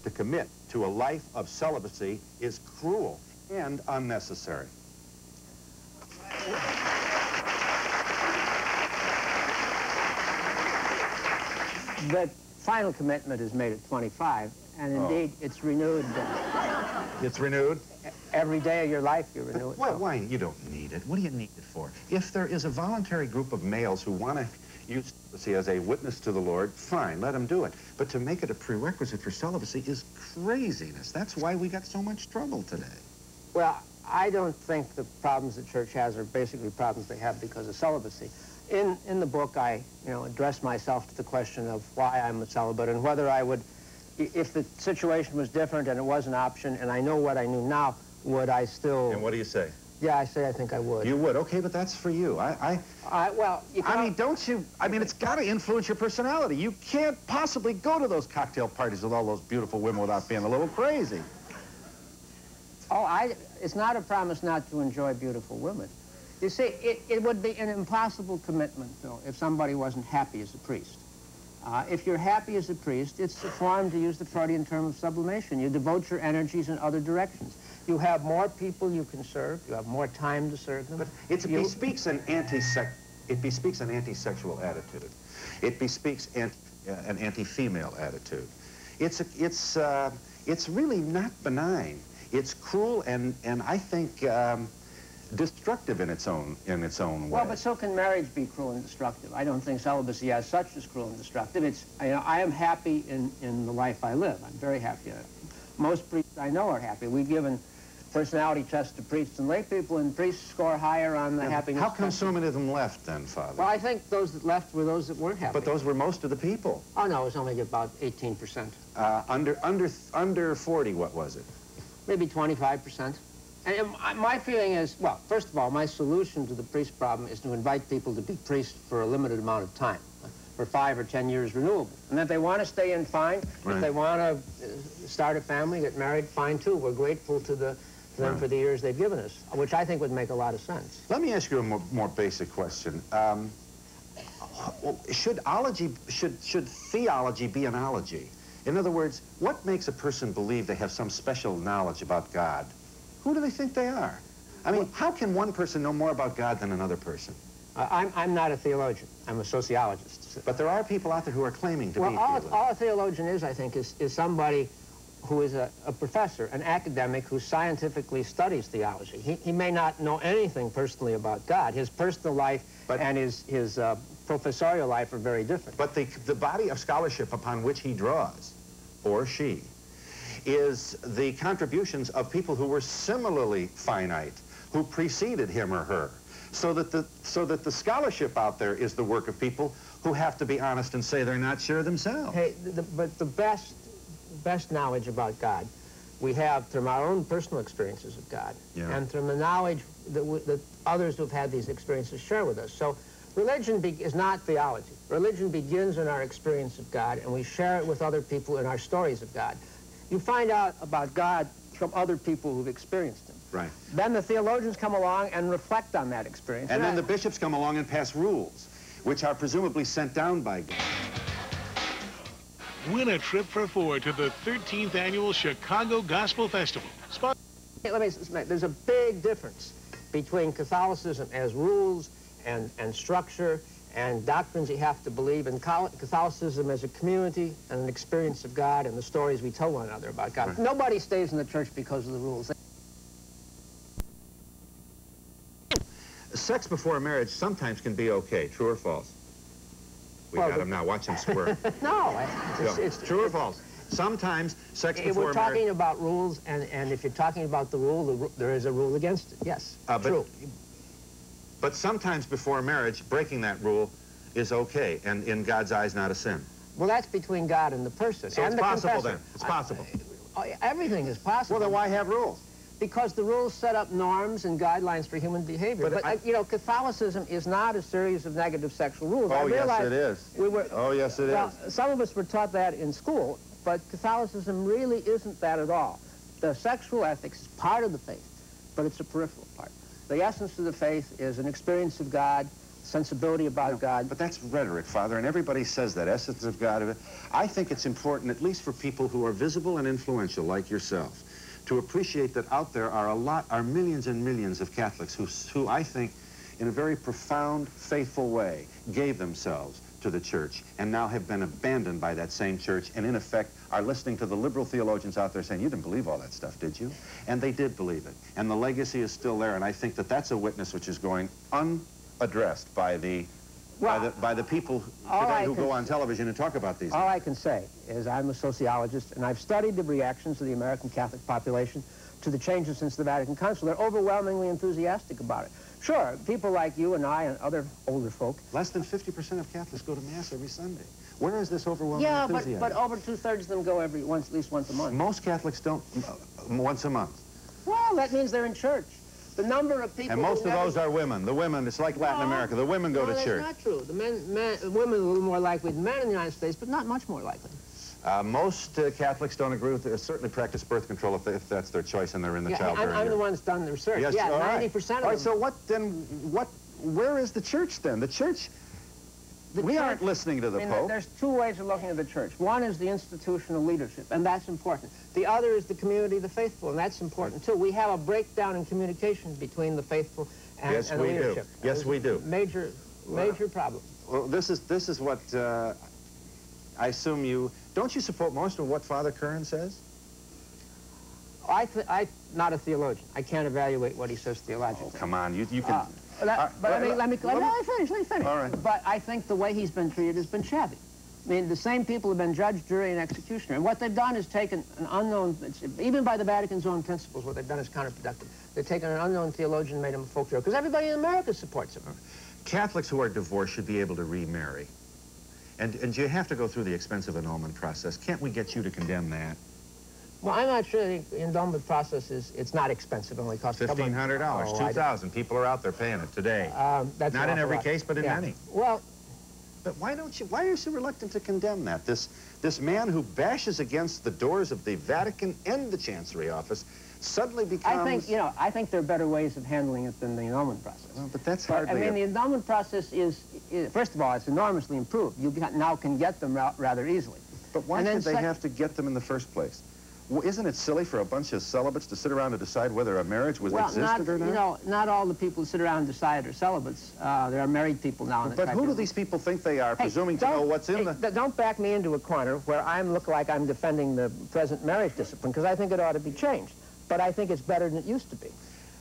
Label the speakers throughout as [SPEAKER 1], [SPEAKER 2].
[SPEAKER 1] to commit to a life of celibacy is cruel and unnecessary.
[SPEAKER 2] The final commitment is made at 25, and indeed it's renewed.
[SPEAKER 1] It's renewed?
[SPEAKER 2] Every day of your life you renew it.
[SPEAKER 1] Well, why? You don't need it. What do you need it for? If there is a voluntary group of males who want to use celibacy as a witness to the Lord, fine, let them do it. But to make it a prerequisite for celibacy is craziness. That's why we got so much trouble today.
[SPEAKER 2] Well, I don't think the problems the church has are basically problems they have because of celibacy. In the book, I address myself to the question of why I'm a celibate and whether I would, if the situation was different and it was an option and I know what I knew now, would I still...
[SPEAKER 1] And what do you say?
[SPEAKER 2] Yeah, I say I think I would.
[SPEAKER 1] You would? Okay, but that's for you.
[SPEAKER 2] Well, you
[SPEAKER 1] I mean, don't you... I mean, it's got to influence your personality. You can't possibly go to those cocktail parties with all those beautiful women without being a little crazy.
[SPEAKER 2] Oh, it's not a promise not to enjoy beautiful women. You see, it would be an impossible commitment, though, if somebody wasn't happy as a priest. If you're happy as a priest, it's a form, to use the Freudian term, of sublimation. You devote your energies in other directions. You have more people you can serve. You have more time to serve them.
[SPEAKER 1] But it bespeaks an anti-sexual attitude. It bespeaks an anti-female attitude. It's really not benign. It's cruel and I think destructive in its own way.
[SPEAKER 2] Well, but so can marriage be cruel and destructive. I don't think celibacy as such is cruel and destructive. It's, I am happy in the life I live. I'm very happy. Most priests I know are happy. We've given personality tests to priests and lay people, and priests score higher on the happiness.
[SPEAKER 1] How come so many of them left then, Father?
[SPEAKER 2] Well, I think those that left were those that weren't happy.
[SPEAKER 1] But those were most of the people.
[SPEAKER 2] Oh no, it was only about 18%.
[SPEAKER 1] Under 40, what was it?
[SPEAKER 2] Maybe 25%. And my feeling is, well, first of all, my solution to the priest problem is to invite people to be priests for a limited amount of time, for 5 or 10 years renewable. And if they want to stay in, fine.
[SPEAKER 1] Right.
[SPEAKER 2] If they want to start a family, get married, fine too. We're grateful to them for the years they've given us, which I think would make a lot of sense.
[SPEAKER 1] Let me ask you a more basic question. Should theology be an ology? In other words, what makes a person believe they have some special knowledge about God? Who do they think they are? I mean, how can one person know more about God than another person?
[SPEAKER 2] I'm not a theologian. I'm a sociologist.
[SPEAKER 1] But there are people out there who are claiming to be
[SPEAKER 2] theologians. All a theologian is, I think, is somebody who is a professor, an academic who scientifically studies theology. He may not know anything personally about God. His personal life and his professorial life are very different.
[SPEAKER 1] But the body of scholarship upon which he draws, or she, is the contributions of people who were similarly finite, who preceded him or her. So that the scholarship out there is the work of people who have to be honest and say they're not sure themselves.
[SPEAKER 2] Hey, but the best knowledge about God we have from our own personal experiences of God, and from the knowledge that others who've had these experiences share with us. So religion is not theology. Religion begins in our experience of God, and we share it with other people in our stories of God. You find out about God from other people who've experienced him.
[SPEAKER 1] Right.
[SPEAKER 2] Then the theologians come along and reflect on that experience.
[SPEAKER 1] And then the bishops come along and pass rules, which are presumably sent down by God.
[SPEAKER 3] Win a trip for 4 to the 13th Annual Chicago Gospel Festival.
[SPEAKER 2] There's a big difference between Catholicism as rules and structure and doctrines you have to believe, and Catholicism as a community and an experience of God and the stories we tell one another about God. Right. Nobody stays in the church because of the rules.
[SPEAKER 1] Sex before marriage sometimes can be okay. True or false? We got him now. Watch him squirt.
[SPEAKER 2] No, it's
[SPEAKER 1] true or false. Sometimes sex before marriage...
[SPEAKER 2] We're talking about rules, and if you're talking about the rule, there is a rule against it. Yes, true.
[SPEAKER 1] But sometimes before marriage, breaking that rule is okay, and in God's eyes, not a sin.
[SPEAKER 2] Well, that's between God and the person.
[SPEAKER 1] So
[SPEAKER 2] and
[SPEAKER 1] it's possible
[SPEAKER 2] confessor.
[SPEAKER 1] then. It's possible.
[SPEAKER 2] Everything is possible.
[SPEAKER 1] Well, then why have rules?
[SPEAKER 2] Because the rules set up norms and guidelines for human behavior. But you know, Catholicism is not a series of negative sexual rules.
[SPEAKER 1] Oh, yes, it is. Oh, yes, it is.
[SPEAKER 2] Some of us were taught that in school, but Catholicism really isn't that at all. The sexual ethics is part of the faith, but it's a peripheral part. The essence of the faith is an experience of God sensibility about God.
[SPEAKER 1] But that's rhetoric, Father, and everybody says that, essence of God. I think it's important, at least for people who are visible and influential, like yourself, to appreciate that out there are millions and millions of Catholics who I think, in a very profound, faithful way, gave themselves to the church and now have been abandoned by that same church and, in effect, are listening to the liberal theologians out there saying, you didn't believe all that stuff, did you? And they did believe it. And the legacy is still there, and I think that that's a witness which is going unaddressed by the people today who go on television and talk about these
[SPEAKER 2] All
[SPEAKER 1] things.
[SPEAKER 2] I can say is I'm a sociologist, and I've studied the reactions of the American Catholic population to the changes since the Vatican Council. They're overwhelmingly enthusiastic about it. Sure, people like you and I and other older folk.
[SPEAKER 1] Less than 50% of Catholics go to Mass every Sunday. Where is this overwhelming enthusiasm?
[SPEAKER 2] Yeah, but over 2/3 of them go at least once a month.
[SPEAKER 1] Most Catholics don't once a month.
[SPEAKER 2] Well, that means they're in church. The number of people.
[SPEAKER 1] And most of those are women. The women, it's like Latin America. The women go to church.
[SPEAKER 2] That's not true. The women are a little more likely than men in the United States, but not much more likely.
[SPEAKER 1] Most Catholics don't agree with it. Certainly practice birth control if that's their choice and they're in the childbearing year.
[SPEAKER 2] I'm the one that's done the research.
[SPEAKER 1] Yes,
[SPEAKER 2] yeah, 90%
[SPEAKER 1] right.
[SPEAKER 2] of them.
[SPEAKER 1] All right, so where is the church then? The church, we aren't listening to the Pope.
[SPEAKER 2] There's two ways of looking at the church. One is the institutional leadership, and that's important. The other is the community of the faithful, and that's important too. We have a breakdown in communication between the faithful and the leadership.
[SPEAKER 1] Yes, we do.
[SPEAKER 2] Major problem.
[SPEAKER 1] Well, this is what I assume you... Don't you support most of what Father Curran says?
[SPEAKER 2] I'm not a theologian. I can't evaluate what he says theologically.
[SPEAKER 1] Oh, come on, you can...
[SPEAKER 2] Let me finish.
[SPEAKER 1] All right.
[SPEAKER 2] But I think the way he's been treated has been shabby. I mean, the same people have been judge, jury, and executioner. And what they've done is taken an unknown, even by the Vatican's own principles, what they've done is counterproductive. They've taken an unknown theologian and made him a folk hero, because everybody in America supports him.
[SPEAKER 1] Catholics who are divorced should be able to remarry. And you have to go through the expensive annulment process. Can't we get you to condemn that?
[SPEAKER 2] Well, I'm not sure the endowment process it's not expensive. It only costs
[SPEAKER 1] $1,500, $2,000. People are out there paying it today.
[SPEAKER 2] That's
[SPEAKER 1] not in every case, but in many.
[SPEAKER 2] Well,
[SPEAKER 1] but why are you so reluctant to condemn that? This man who bashes against the doors of the Vatican and the Chancery Office suddenly becomes...
[SPEAKER 2] I think there are better ways of handling it than the endowment process.
[SPEAKER 1] Well, but that's hardly...
[SPEAKER 2] the endowment process is, first of all, it's enormously improved. You now can get them rather easily.
[SPEAKER 1] But why did they have to get them in the first place? Well, isn't it silly for a bunch of celibates to sit around and decide whether a marriage existed or not?
[SPEAKER 2] Not all the people who sit around and decide are celibates. There are married people now.
[SPEAKER 1] But who do these people think they are, presuming to know what's in the...
[SPEAKER 2] Don't back me into a corner where I look like I'm defending the present marriage discipline, because I think it ought to be changed. But I think it's better than it used to be.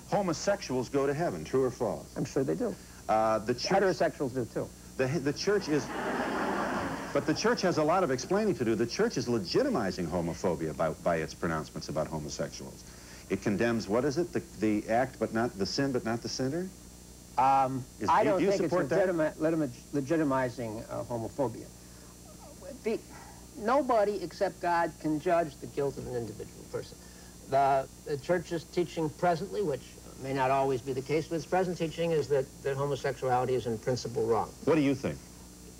[SPEAKER 1] Homosexuals go to heaven, true or false?
[SPEAKER 2] I'm sure they do.
[SPEAKER 1] The church,
[SPEAKER 2] heterosexuals do too.
[SPEAKER 1] The church is... But the church has a lot of explaining to do. The church is legitimizing homophobia by its pronouncements about homosexuals. It condemns, what is it? The act, but not the sin, but not the sinner?
[SPEAKER 2] I don't think it's legitimizing homophobia. Nobody except God can judge the guilt of an individual person. The church's teaching presently, which may not always be the case, but its present teaching is that homosexuality is in principle wrong.
[SPEAKER 1] What do you think?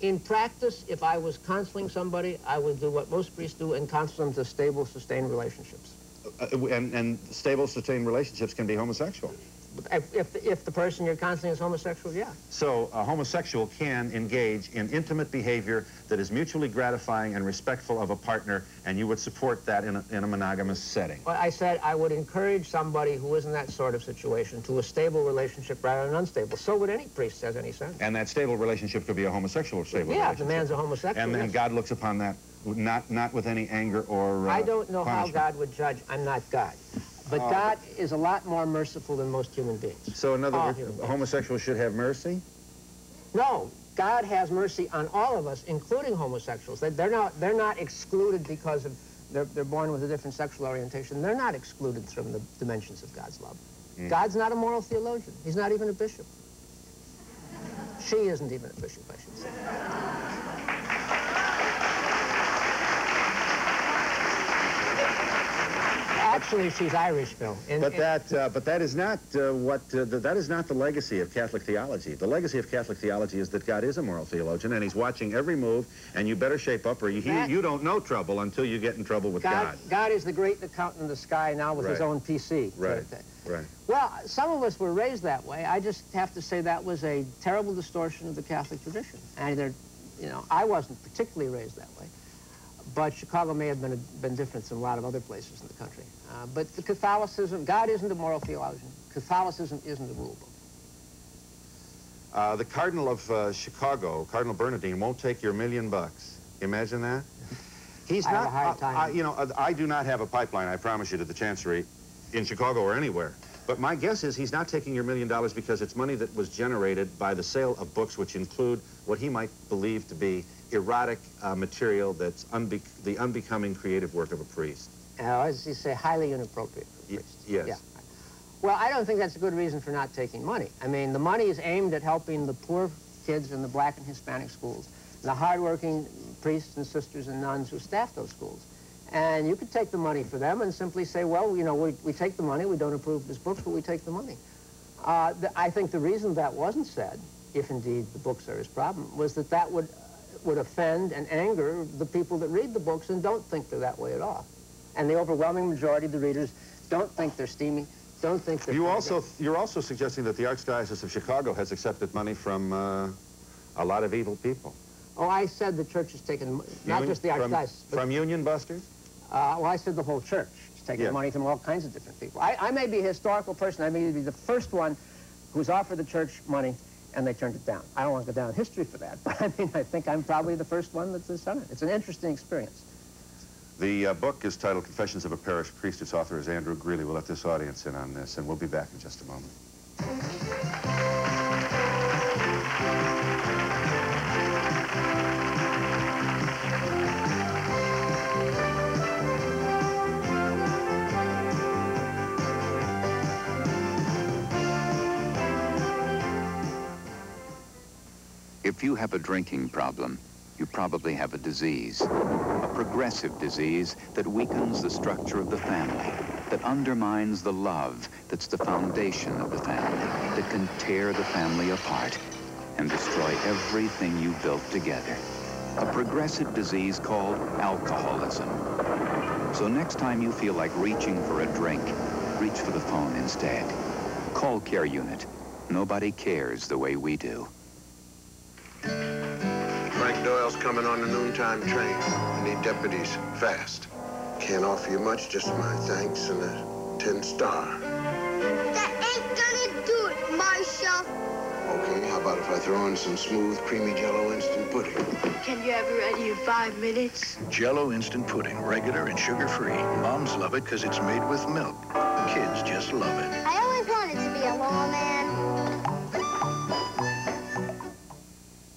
[SPEAKER 2] In practice, if I was counseling somebody, I would do what most priests do and counsel them to stable, sustained relationships.
[SPEAKER 1] And stable, sustained relationships can be homosexual.
[SPEAKER 2] If the person you're counseling is homosexual, yeah.
[SPEAKER 1] So a homosexual can engage in intimate behavior that is mutually gratifying and respectful of a partner, and you would support that in a monogamous setting.
[SPEAKER 2] Well, I said I would encourage somebody who is in that sort of situation to a stable relationship rather than unstable. So would any priest, has any sense.
[SPEAKER 1] And that stable relationship could be a homosexual stable relationship.
[SPEAKER 2] Yeah, if the man's a homosexual.
[SPEAKER 1] And then God looks upon that not with any anger or
[SPEAKER 2] I don't know
[SPEAKER 1] punishment.
[SPEAKER 2] how God would judge. I'm not God. But God is a lot more merciful than most human beings.
[SPEAKER 1] So in other words, homosexuals should have mercy?
[SPEAKER 2] No, God has mercy on all of us, including homosexuals. They're not excluded because of they're born with a different sexual orientation. They're not excluded from the dimensions of God's love. God's not a moral theologian. He's not even a bishop. She isn't even a bishop, I should say. Actually, she's Irish, Phil.
[SPEAKER 1] But that is not that is not the legacy of Catholic theology. The legacy of Catholic theology is that God is a moral theologian, and he's watching every move, and you better shape up, or you don't know trouble until you get in trouble with God.
[SPEAKER 2] God is the great accountant in the sky now with his own PC.
[SPEAKER 1] Right, right.
[SPEAKER 2] Well, some of us were raised that way. I just have to say that was a terrible distortion of the Catholic tradition. And I wasn't particularly raised that way. But Chicago may have been different than a lot of other places in the country. But the Catholicism, God isn't a moral theologian. Catholicism isn't a rule book.
[SPEAKER 1] The Cardinal of Chicago, Cardinal Bernardine, won't take your $1 million. Imagine that. He's
[SPEAKER 2] I
[SPEAKER 1] not.
[SPEAKER 2] have a hard time.
[SPEAKER 1] I do not have a pipeline, I promise you, to the Chancery in Chicago or anywhere. But my guess is he's not taking your $1 million because it's money that was generated by the sale of books which include what he might believe to be erotic material that's the unbecoming creative work of a priest.
[SPEAKER 2] As you say, highly inappropriate for a priest.
[SPEAKER 1] Yes.
[SPEAKER 2] Yeah. Well, I don't think that's a good reason for not taking money. I mean, the money is aimed at helping the poor kids in the black and Hispanic schools, the hardworking priests and sisters and nuns who staff those schools. And you could take the money for them and simply say, well, we take the money, we don't approve his books, but we take the money. I think the reason that wasn't said, if indeed the books are his problem, was that would offend and anger the people that read the books and don't think they're that way at all. And the overwhelming majority of the readers don't think they're steamy, don't think they're...
[SPEAKER 1] You're also suggesting that the Archdiocese of Chicago has accepted money from a lot of evil people.
[SPEAKER 2] Oh, I said the church has taken, not just the Archdiocese.
[SPEAKER 1] From Union Busters?
[SPEAKER 2] Well, I said the whole church is taking money from all kinds of different people. I may be a historical person. I may be the first one who's offered the church money, and they turned it down. I don't want to go down in history for that, but I mean, I think I'm probably the first one that's done it. It's an interesting experience.
[SPEAKER 1] The book is titled Confessions of a Parish Priest. Its author is Andrew Greeley. We'll let this audience in on this, and we'll be back in just a moment.
[SPEAKER 4] If you have a drinking problem, you probably have a disease, a progressive disease that weakens the structure of the family, that undermines the love that's the foundation of the family, that can tear the family apart and destroy everything you built together. A progressive disease called alcoholism. So next time you feel like reaching for a drink, reach for the phone instead. Call Care Unit. Nobody cares the way we do.
[SPEAKER 5] Frank Doyle's coming on the noontime train. I need deputies fast. Can't offer you much, just my thanks and a 10-star.
[SPEAKER 6] That ain't gonna do it, Marshal.
[SPEAKER 5] Okay, how about if I throw in some smooth, creamy Jell-O instant pudding?
[SPEAKER 6] Can you have it ready in 5 minutes?
[SPEAKER 7] Jell-O instant pudding, regular and sugar-free. Moms love it because it's made with milk. Kids just love it.
[SPEAKER 6] I always wanted to be a lawman.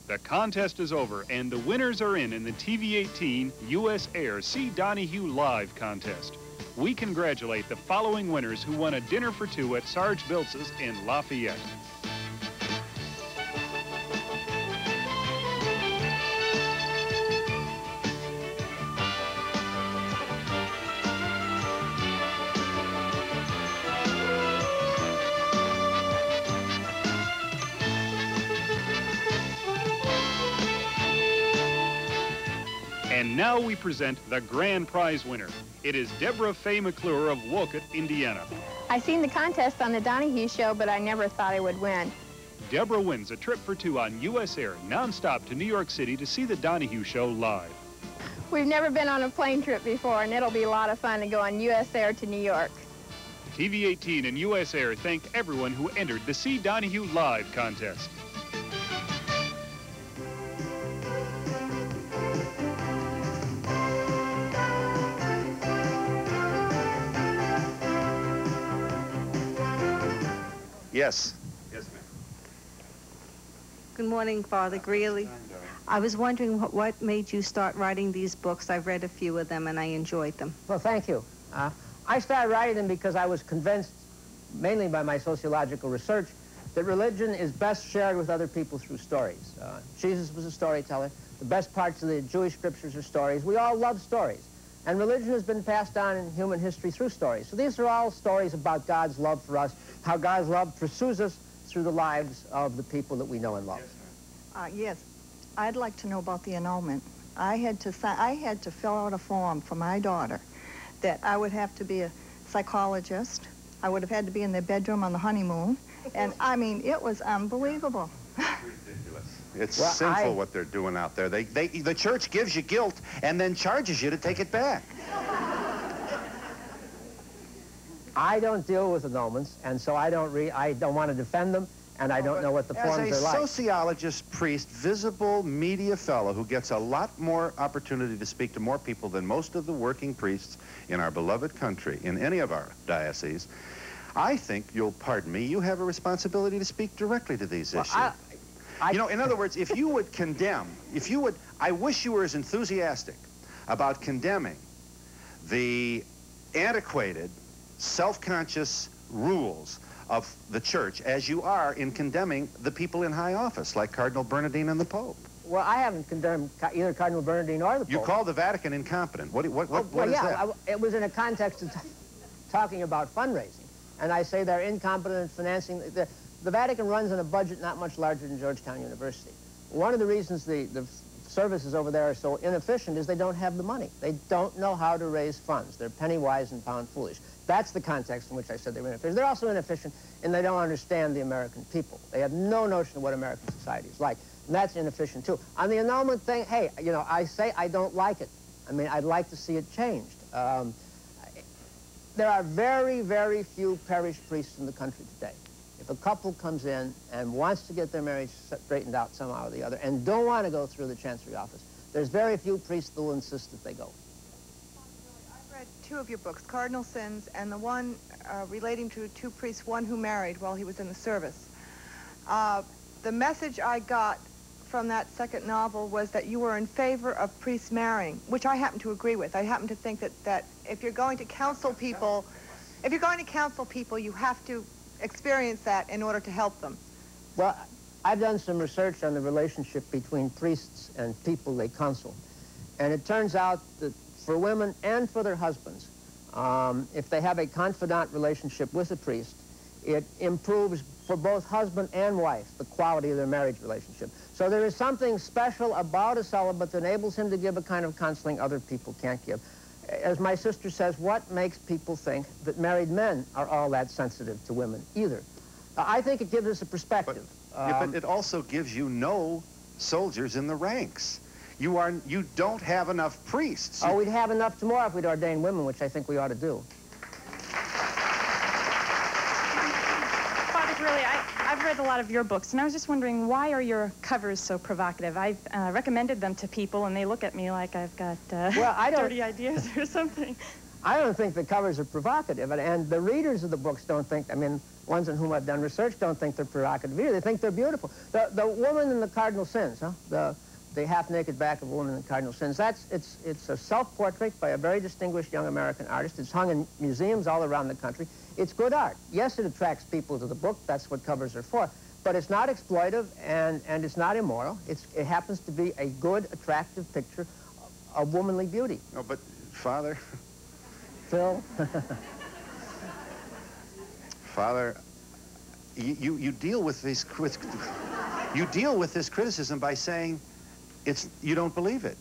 [SPEAKER 3] The contest is over, and the winners are in the TV-18 U.S. Air See Donahue Live contest. We congratulate the following winners who won a dinner for two at Sarge Biltz's in Lafayette. And now we present the grand prize winner. It is Deborah Faye McClure of Wolcott, Indiana.
[SPEAKER 8] I seen the contest on the Donahue show, but I never thought I would win.
[SPEAKER 3] Deborah wins a trip for two on U.S. Air nonstop to New York City to see the Donahue show live.
[SPEAKER 8] We've never been on a plane trip before, and it'll be a lot of fun to go on U.S. Air to New York.
[SPEAKER 3] TV-18 and U.S. Air thank everyone who entered the See Donahue Live contest.
[SPEAKER 1] Yes. Yes, ma'am.
[SPEAKER 9] Good morning, Father Greeley. I was wondering what made you start writing these books. I've read a few of them, and I enjoyed them.
[SPEAKER 2] Well, thank you. I started writing them because I was convinced, mainly by my sociological research, that religion is best shared with other people through stories. Jesus was a storyteller. The best parts of the Jewish scriptures are stories. We all love stories. And religion has been passed on in human history through stories. So these are all stories about God's love for us, how God's love pursues us through the lives of the people that we know and love.
[SPEAKER 10] Yes, I'd like to know about the annulment. I had to fill out a form for my daughter that I would have to be a psychologist. I would have had to be in their bedroom on the honeymoon. And, I mean, it was unbelievable.
[SPEAKER 1] It's sinful what they're doing out there. The church gives you guilt and then charges you to take it back.
[SPEAKER 2] I don't deal with annulments, and so I don't want to defend them, and I don't know what the forms are like.
[SPEAKER 1] As a sociologist, priest, visible media fellow who gets a lot more opportunity to speak to more people than most of the working priests in our beloved country, in any of our dioceses, I think, you'll pardon me, you have a responsibility to speak directly to these issues. You know, in other words, if you would condemn, I wish you were as enthusiastic about condemning the antiquated, self-conscious rules of the church as you are in condemning the people in high office, like Cardinal Bernardine and the Pope.
[SPEAKER 2] Well, I haven't condemned either Cardinal Bernardine or the Pope.
[SPEAKER 1] You call the Vatican incompetent. What is that?
[SPEAKER 2] It was in a context of talking about fundraising, and I say they're incompetent in financing. The Vatican runs on a budget not much larger than Georgetown University. One of the reasons the services over there are so inefficient is they don't have the money. They don't know how to raise funds. They're penny wise and pound foolish. That's the context in which I said they were inefficient. They're also inefficient and they don't understand the American people. They have no notion of what American society is like, and that's inefficient too. On the annulment thing, hey, you know, I say I don't like it. I mean, I'd like to see it changed. There are very, very few parish priests in the country today. If a couple comes in and wants to get their marriage straightened out somehow or the other and don't want to go through the Chancery office, there's very few priests that will insist that they go.
[SPEAKER 11] I've read two of your books, Cardinal Sins, and the one relating to two priests, one who married while he was in the service. The message I got from that second novel was that you were in favor of priests marrying, which I happen to agree with. I happen to think that if you're going to counsel people, you have to experience that in order to help them.
[SPEAKER 2] Well, I've done some research on the relationship between priests and people they counsel. And it turns out that for women and for their husbands, if they have a confidant relationship with a priest, it improves for both husband and wife the quality of their marriage relationship. So there is something special about a celibate that enables him to give a kind of counseling other people can't give. As my sister says, what makes people think that married men are all that sensitive to women either? I think it gives us a perspective.
[SPEAKER 1] But it also gives you no soldiers in the ranks. You don't have enough priests.
[SPEAKER 2] Oh, we'd have enough tomorrow if we'd ordain women, which I think we ought to do.
[SPEAKER 12] Father Greeley, I've read a lot of your books, and I was just wondering, why are your covers so provocative? I've recommended them to people, and they look at me like I've got dirty ideas or something.
[SPEAKER 2] I don't think the covers are provocative, and the readers of the books don't think, I mean, ones on whom I've done research don't think they're provocative either. They think they're beautiful. The woman in the Cardinal Sins, the half-naked back of a woman in the Cardinal Sins, it's a self-portrait by a very distinguished young American artist. It's hung in museums all around the country. It's good art. Yes, it attracts people to the book. That's what covers are for. But it's not exploitive, and it's not immoral. It happens to be a good, attractive picture of womanly beauty.
[SPEAKER 1] No, but, Father...
[SPEAKER 2] Phil?
[SPEAKER 1] Father, you deal with this criticism by saying you don't believe it.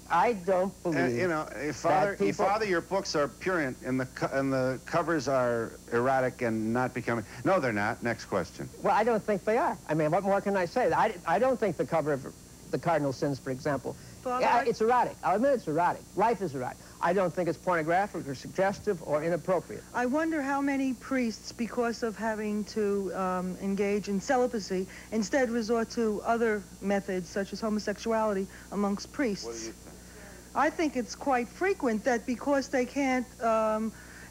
[SPEAKER 2] I don't believe.
[SPEAKER 1] You know, Father, your books are purient, and the covers are erotic and not becoming. No, they're not. Next question.
[SPEAKER 2] Well, I don't think they are. I mean, what more can I say? I don't think the cover of the Cardinal Sins, for example, it's erotic. I'll admit it's erotic. Life is erotic. I don't think it's pornographic or suggestive or inappropriate.
[SPEAKER 13] I wonder how many priests, because of having to engage in celibacy, instead resort to other methods, such as homosexuality, amongst priests.
[SPEAKER 1] What do you think?
[SPEAKER 13] I think it's quite frequent that because they can't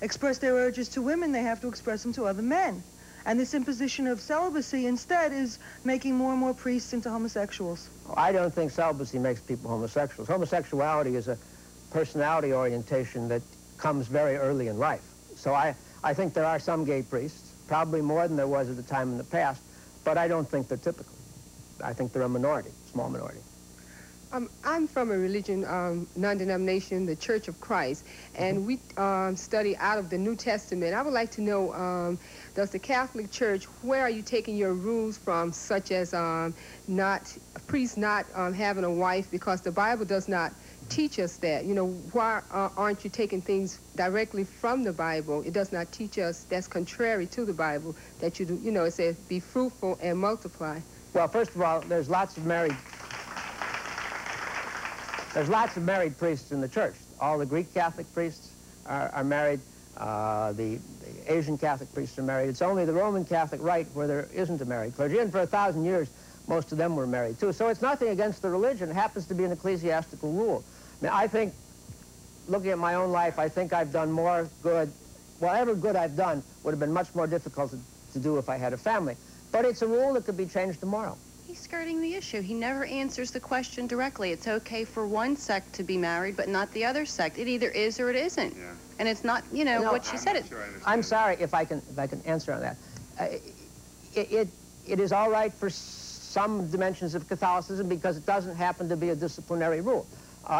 [SPEAKER 13] express their urges to women, they have to express them to other men. And this imposition of celibacy instead is making more and more priests into homosexuals.
[SPEAKER 2] I don't think celibacy makes people homosexuals. Homosexuality is a personality orientation that comes very early in life. So I think there are some gay priests, probably more than there was at the time in the past, but I don't think they're typical. I think they're a minority, small minority.
[SPEAKER 14] I'm from a religion, non-denomination, the Church of Christ, and we study out of the New Testament. I would like to know, does the Catholic Church, where are you taking your rules from, such as a priest not having a wife, because the Bible does not teach us that. You know, why aren't you taking things directly from the Bible? It does not teach us, that's contrary to the Bible, that you do, you know, it says, be fruitful and multiply.
[SPEAKER 2] Well, first of all, there's lots of married priests in the church. All the Greek Catholic priests are married. The Asian Catholic priests are married. It's only the Roman Catholic Rite where there isn't a married clergy. And for 1,000 years, most of them were married, too. So it's nothing against the religion. It happens to be an ecclesiastical rule. I mean, I think, looking at my own life, I think I've done more good. Whatever good I've done would have been much more difficult to do if I had a family. But it's a rule that could be changed tomorrow.
[SPEAKER 15] He's skirting the issue. He never answers the question directly. It's okay for one sect to be married, but not the other sect. It either is or it isn't. Yeah. And it's not, you know, what she said.
[SPEAKER 2] I'm sorry if I can answer on that. It is all right for some dimensions of Catholicism because it doesn't happen to be a disciplinary rule.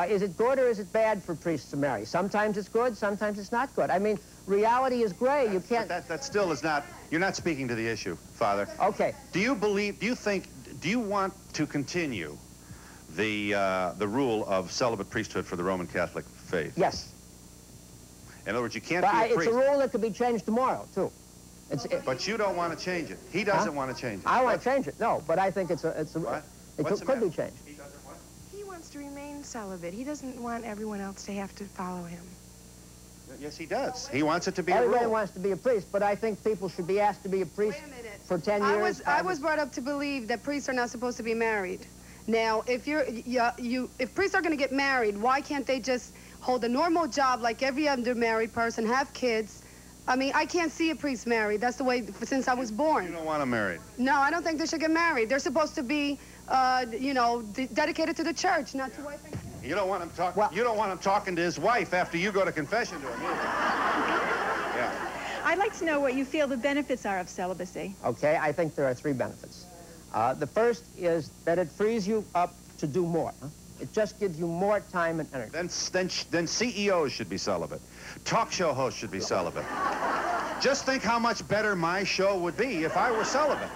[SPEAKER 2] Is it good or is it bad for priests to marry? Sometimes it's good, sometimes it's not good. I mean, reality is gray. You can't...
[SPEAKER 1] That still is not... You're not speaking to the issue, Father.
[SPEAKER 2] Okay.
[SPEAKER 1] Do you want to continue the rule of celibate priesthood for the Roman Catholic faith?
[SPEAKER 2] Yes.
[SPEAKER 1] In other words, you can't be a priest.
[SPEAKER 2] It's a rule that could be changed tomorrow, too.
[SPEAKER 1] But you don't want to change it. He doesn't want to change it.
[SPEAKER 2] I want to change it, no, but I think it could be changed.
[SPEAKER 16] He doesn't what? He wants to remain celibate. He doesn't want everyone else to have to follow him.
[SPEAKER 1] Yes, he does. He wants it to be a rule.
[SPEAKER 2] Everybody wants to be a priest, but I think people should be asked to be a priest for 10 years.
[SPEAKER 17] I was brought up to believe that priests are not supposed to be married. Now, if if priests are going to get married, why can't they just hold a normal job like every other married person, have kids? I mean, I can't see a priest married. That's the way since I was born.
[SPEAKER 1] You don't want them married?
[SPEAKER 17] No, I don't think they should get married. They're supposed to be, you know, dedicated to the church, not to wife and kids.
[SPEAKER 1] You don't want him talking. You don't want him talking to his wife after you go to confession to him. Yeah.
[SPEAKER 18] I'd like to know what you feel the benefits are of celibacy.
[SPEAKER 2] Okay, I think there are 3 benefits. The first is that it frees you up to do more. It just gives you more time and energy.
[SPEAKER 1] Then CEOs should be celibate. Talk show hosts should be celibate. Just think how much better my show would be if I were celibate.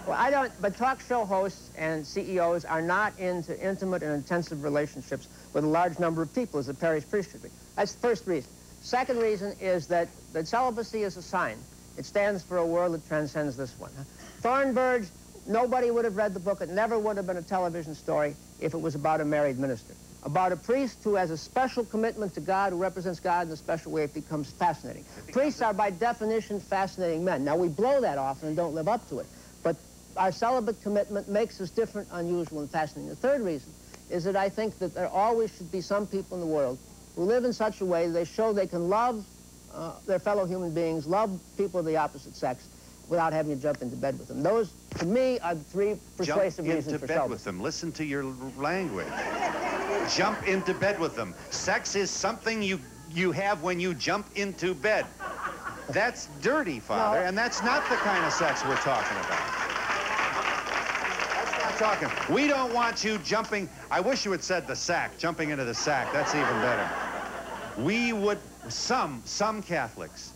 [SPEAKER 2] Well, but talk show hosts and CEOs are not into intimate and intensive relationships with a large number of people as a parish priest should be. That's the first reason. Second reason is that celibacy is a sign. It stands for a world that transcends this one. Thornburg, nobody would have read the book. It never would have been a television story if it was about a married minister. About a priest who has a special commitment to God, who represents God in a special way, it becomes fascinating. Priests are, by definition, fascinating men. Now, we blow that often and don't live up to it. But our celibate commitment makes us different, unusual, and fascinating. The third reason is that I think that there always should be some people in the world who live in such a way that they show they can love their fellow human beings, love people of the opposite sex, without having to jump into bed with them. Those, to me, are 3 persuasive reasons for celibacy.
[SPEAKER 1] Jump into bed with them. Listen to your language. Jump into bed with them. Sex is something you have when you jump into bed. That's dirty, Father, and that's not the kind of sex we're talking about. We don't want you jumping. I wish you had said the sack, jumping into the sack. That's even better. We would, some Catholics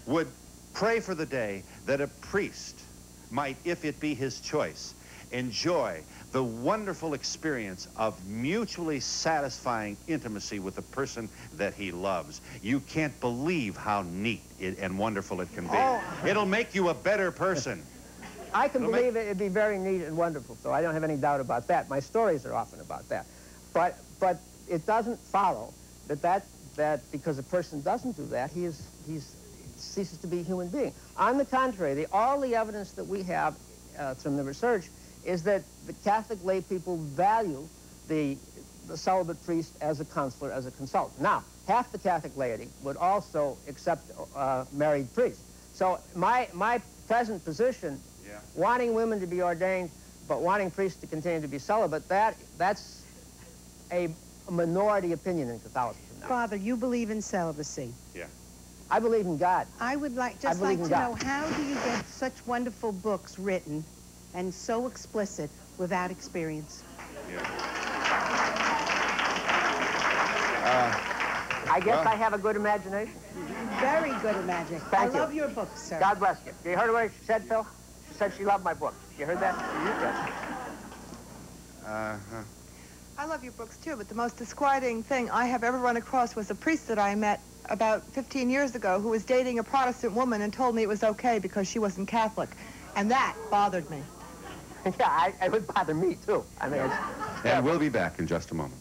[SPEAKER 1] would pray for the day that a priest might, if it be his choice, enjoy the wonderful experience of mutually satisfying intimacy with the person that he loves. You can't believe how neat and wonderful it can be. It'll make you a better person.
[SPEAKER 2] I can believe it'd be very neat and wonderful, so I don't have any doubt about that. My stories are often about that. But it doesn't follow that because a person doesn't do that, he ceases to be a human being. On the contrary, all the evidence that we have from the research is that the Catholic lay people value the celibate priest as a counselor, as a consultant. Now, half the Catholic laity would also accept married priests. So my present position, wanting women to be ordained, but wanting priests to continue to be celibate, that's a minority opinion in Catholicism now.
[SPEAKER 19] Father, you believe in celibacy.
[SPEAKER 1] Yeah.
[SPEAKER 2] I believe in God.
[SPEAKER 19] I would like to know, how do you get such wonderful books written and so explicit without experience?
[SPEAKER 1] Yeah.
[SPEAKER 2] I guess I have a good imagination.
[SPEAKER 19] Very good imagination.
[SPEAKER 2] Thank you.
[SPEAKER 19] I love your books, sir.
[SPEAKER 2] God bless you. You heard what she said, Phil? She said she loved my books. You heard that?
[SPEAKER 11] I love your books, too, but the most disquieting thing I have ever run across was a priest that I met about 15 years ago who was dating a Protestant woman and told me it was okay because she wasn't Catholic. And that bothered me.
[SPEAKER 2] Yeah, it would bother me, too. I mean,
[SPEAKER 1] And we'll be back in just a moment.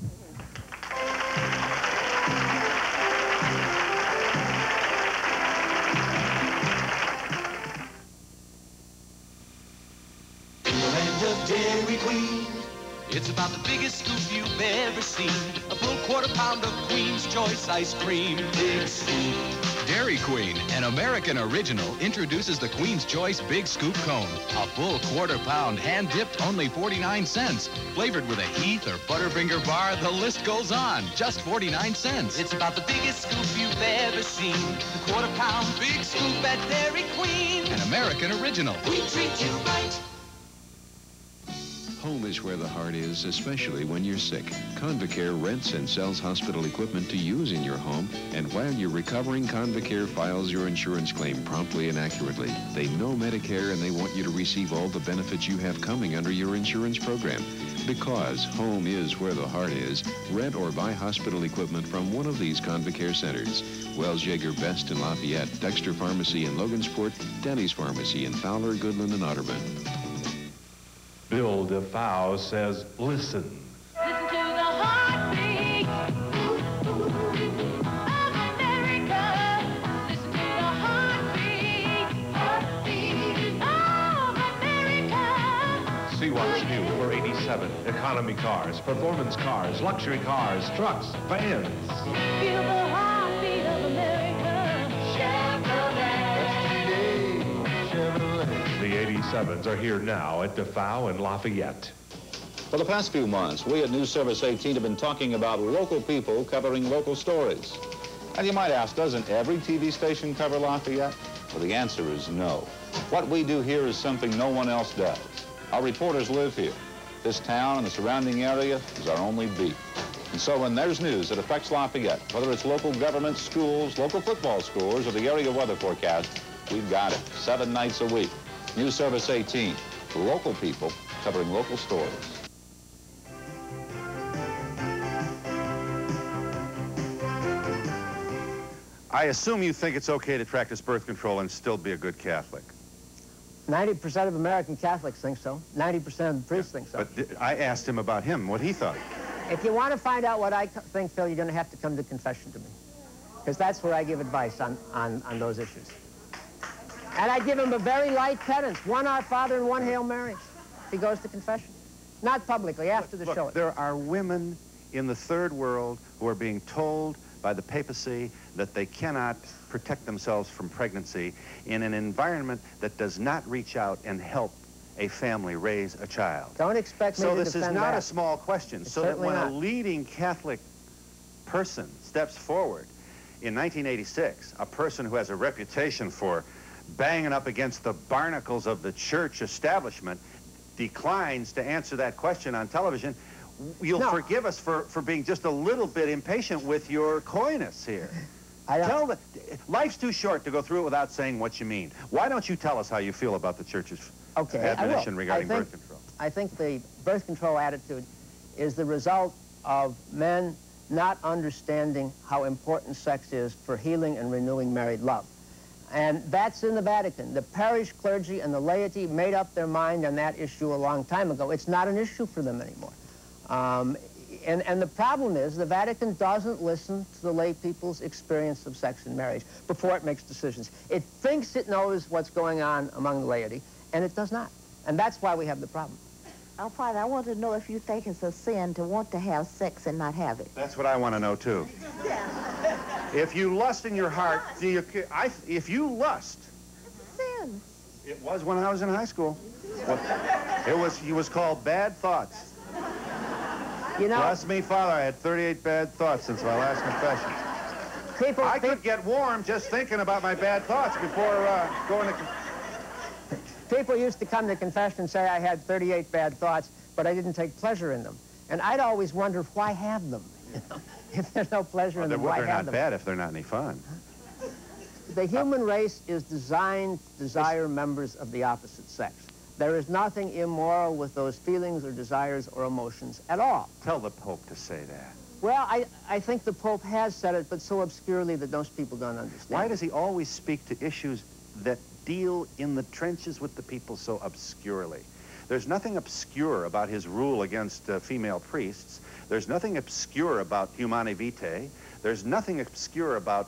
[SPEAKER 20] Dairy Queen. It's about the biggest scoop you've ever seen. A full quarter pound of Queen's Choice ice cream. Big scoop.
[SPEAKER 21] Dairy Queen, an American original, introduces the Queen's Choice Big Scoop Cone. A full quarter pound, hand-dipped, only 49 cents. Flavored with a Heath or Butterfinger bar, the list goes on. Just 49 cents.
[SPEAKER 20] It's about the biggest scoop you've ever seen. The quarter pound Big Scoop at Dairy Queen.
[SPEAKER 21] An American original.
[SPEAKER 20] We treat you right.
[SPEAKER 22] Home is where the heart is, especially when you're sick. Convicare rents and sells hospital equipment to use in your home, and while you're recovering, Convicare files your insurance claim promptly and accurately. They know Medicare, and they want you to receive all the benefits you have coming under your insurance program. Because home is where the heart is, rent or buy hospital equipment from one of these Convicare centers. Wells Yeager Best in Lafayette, Dexter Pharmacy in Logansport, Denny's Pharmacy in Fowler, Goodland, and Otterman.
[SPEAKER 23] Bill Defoe says, listen.
[SPEAKER 20] Listen to the heartbeat of America. Listen to the heartbeat of America.
[SPEAKER 23] See what's new for 87. Economy cars, performance cars, luxury cars, trucks, vans.
[SPEAKER 20] Feel the heartbeat of America. Chevrolet.
[SPEAKER 23] The 87s are here now at Defoe and Lafayette.
[SPEAKER 24] For the past few months, we at News Service 18 have been talking about local people covering local stories. And you might ask, doesn't every TV station cover Lafayette? Well, the answer is no. What we do here is something no one else does. Our reporters live here. This town and the surrounding area is our only beat. And so when there's news that affects Lafayette, whether it's local government, schools, local football scores, or the area weather forecast, we've got it 7 nights a week. News Service 18, local people covering local stories.
[SPEAKER 1] I assume you think it's okay to practice birth control and still be a good Catholic.
[SPEAKER 2] 90% of American Catholics think so. 90% of the priests think so.
[SPEAKER 1] But I asked him about him, what he thought.
[SPEAKER 2] If you want to find out what I think, Phil, you're going to have to come to confession to me. Because that's where I give advice on those issues. And I give him a very light penance, 1 Our Father and 1 Hail Mary, if he goes to confession. Not publicly, after the show.
[SPEAKER 1] There are women in the third world who are being told by the papacy that they cannot protect themselves from pregnancy in an environment that does not reach out and help a family raise a child.
[SPEAKER 2] Don't expect me to defend that.
[SPEAKER 1] So this is not a small question. So that when
[SPEAKER 2] not.
[SPEAKER 1] a leading Catholic person steps forward in 1986, a person who has a reputation for banging up against the barnacles of the church establishment declines to answer that question on television, you'll forgive us for being just a little bit impatient with your coyness here. Life's too short to go through it without saying what you mean. Why don't you tell us how you feel about the church's admonition regarding birth control?
[SPEAKER 2] I think the birth control attitude is the result of men not understanding how important sex is for healing and renewing married love. And that's in the Vatican. The parish clergy and the laity made up their mind on that issue a long time ago. It's not an issue for them anymore. And the problem is the Vatican doesn't listen to the lay people's experience of sex and marriage before it makes decisions. It thinks it knows what's going on among the laity, and it does not. And that's why we have the problem.
[SPEAKER 25] Oh, Father, I want to know if you think it's a sin to want to have sex and not have it.
[SPEAKER 1] That's what I want to know, too. If you lust in your heart, if you lust...
[SPEAKER 25] It's a sin.
[SPEAKER 1] It was when I was in high school. It was called bad thoughts.
[SPEAKER 2] You know...
[SPEAKER 1] Bless me, Father, I had 38 bad thoughts since my last confession. I could get warm just thinking about my bad thoughts before going to...
[SPEAKER 2] People used to come to confession and say I had 38 bad thoughts, but I didn't take pleasure in them. And I'd always wonder why have them, you know? If there's no pleasure in them, why
[SPEAKER 1] they're
[SPEAKER 2] have
[SPEAKER 1] not
[SPEAKER 2] them?
[SPEAKER 1] bad if they're not any fun.
[SPEAKER 2] The human race is designed to desire members of the opposite sex. There is nothing immoral with those feelings or desires or emotions at all.
[SPEAKER 1] Tell the Pope to say that.
[SPEAKER 2] Well, I think the Pope has said it, but so obscurely that most people don't understand.
[SPEAKER 1] Why does he always speak to issues that deal in the trenches with the people so obscurely? There's nothing obscure about his rule against female priests. There's nothing obscure about humanae vitae. There's nothing obscure about